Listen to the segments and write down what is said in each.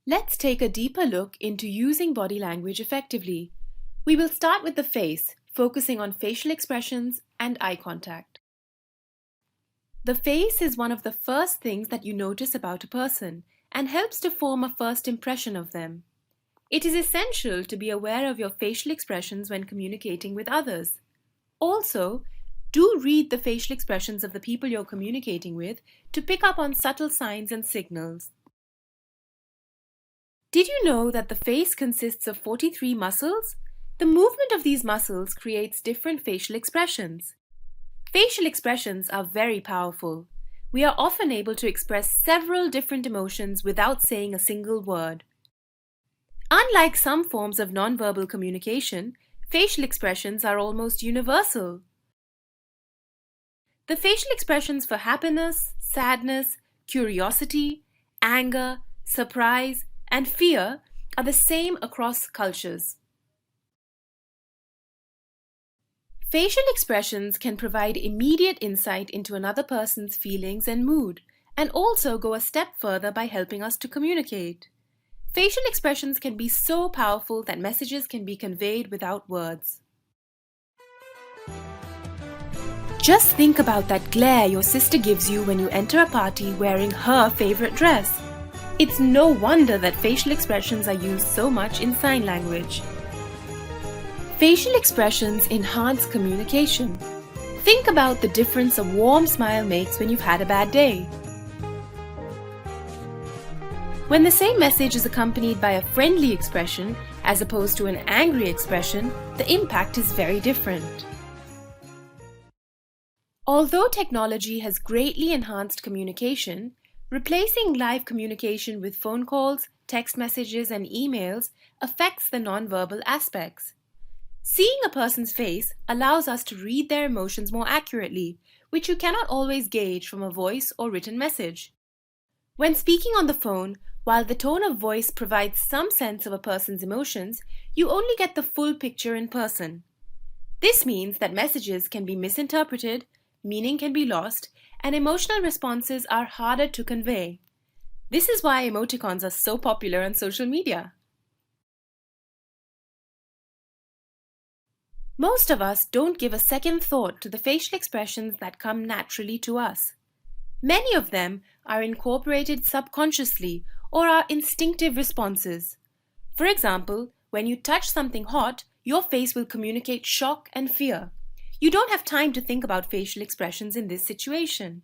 Let's take a deeper look into using body language effectively. We will start with the face, focusing on facial expressions and eye contact. The face is one of the first things that you notice about a person and helps to form a first impression of them. It is essential to be aware of your facial expressions when communicating with others. Also, do read the facial expressions of the people you're communicating with to pick up on subtle signs and signals. Did you know that the face consists of 43 muscles? The movement of these muscles creates different facial expressions. Facial expressions are very powerful. We are often able to express several different emotions without saying a single word. Unlike some forms of nonverbal communication, facial expressions are almost universal. The facial expressions for happiness, sadness, curiosity, anger, surprise, and fear are the same across cultures. Facial expressions can provide immediate insight into another person's feelings and mood, and also go a step further by helping us to communicate. Facial expressions can be so powerful that messages can be conveyed without words. Just think about that glare your sister gives you when you enter a party wearing her favorite dress. It's no wonder that facial expressions are used so much in sign language. Facial expressions enhance communication. Think about the difference a warm smile makes when you've had a bad day. When the same message is accompanied by a friendly expression as opposed to an angry expression, the impact is very different. Although technology has greatly enhanced communication, replacing live communication with phone calls, text messages, and emails affects the nonverbal aspects. Seeing a person's face allows us to read their emotions more accurately, which you cannot always gauge from a voice or written message. When speaking on the phone, while the tone of voice provides some sense of a person's emotions, you only get the full picture in person. This means that messages can be misinterpreted, meaning can be lost, and emotional responses are harder to convey. This is why emoticons are so popular on social media. Most of us don't give a second thought to the facial expressions that come naturally to us. Many of them are incorporated subconsciously or are instinctive responses. For example, when you touch something hot, your face will communicate shock and fear. You don't have time to think about facial expressions in this situation.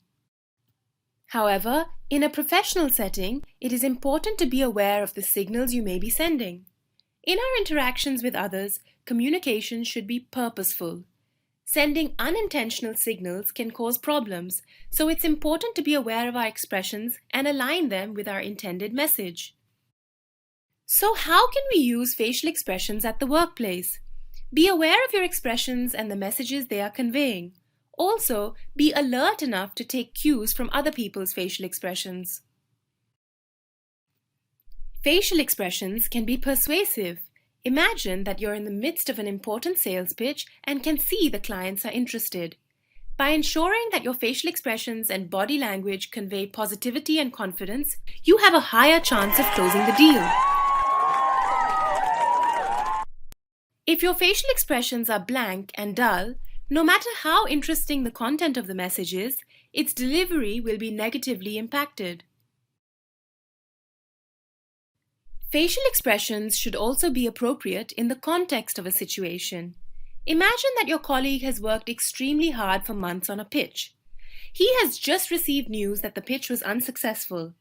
However, in a professional setting, it is important to be aware of the signals you may be sending. In our interactions with others, communication should be purposeful. Sending unintentional signals can cause problems, so it's important to be aware of our expressions and align them with our intended message. So how can we use facial expressions at the workplace? Be aware of your expressions and the messages they are conveying. Also, be alert enough to take cues from other people's facial expressions. Facial expressions can be persuasive. Imagine that you're in the midst of an important sales pitch and can see the clients are interested. By ensuring that your facial expressions and body language convey positivity and confidence, you have a higher chance of closing the deal. If your facial expressions are blank and dull, no matter how interesting the content of the message is, its delivery will be negatively impacted. Facial expressions should also be appropriate in the context of a situation. Imagine that your colleague has worked extremely hard for months on a pitch. He has just received news that the pitch was unsuccessful.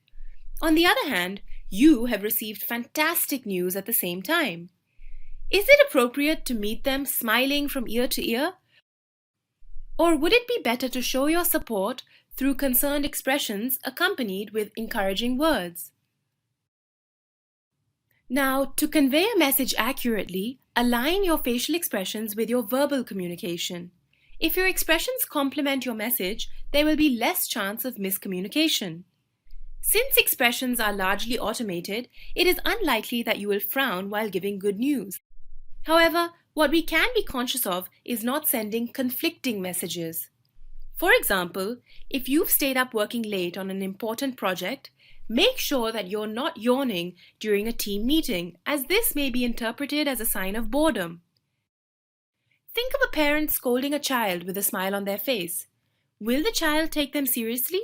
On the other hand, you have received fantastic news at the same time. Is it appropriate to meet them smiling from ear to ear? Or would it be better to show your support through concerned expressions accompanied with encouraging words? Now, to convey a message accurately, align your facial expressions with your verbal communication. If your expressions complement your message, there will be less chance of miscommunication. Since expressions are largely automated, it is unlikely that you will frown while giving good news. However, what we can be conscious of is not sending conflicting messages. For example, if you've stayed up working late on an important project, Make sure that you're not yawning during a team meeting, as this may be interpreted as a sign of boredom. Think of a parent scolding a child with a smile on their face. Will the child take them seriously?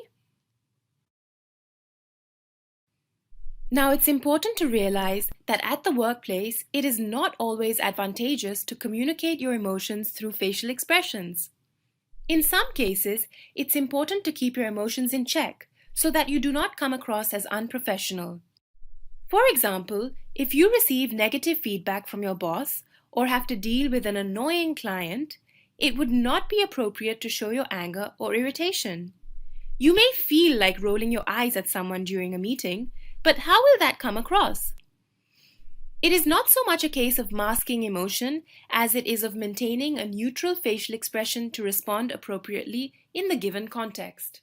Now, it's important to realize that at the workplace, it is not always advantageous to communicate your emotions through facial expressions. In some cases, it's important to keep your emotions in check so that you do not come across as unprofessional. For example, if you receive negative feedback from your boss or have to deal with an annoying client, it would not be appropriate to show your anger or irritation. You may feel like rolling your eyes at someone during a meeting, but how will that come across? It is not so much a case of masking emotion as it is of maintaining a neutral facial expression to respond appropriately in the given context.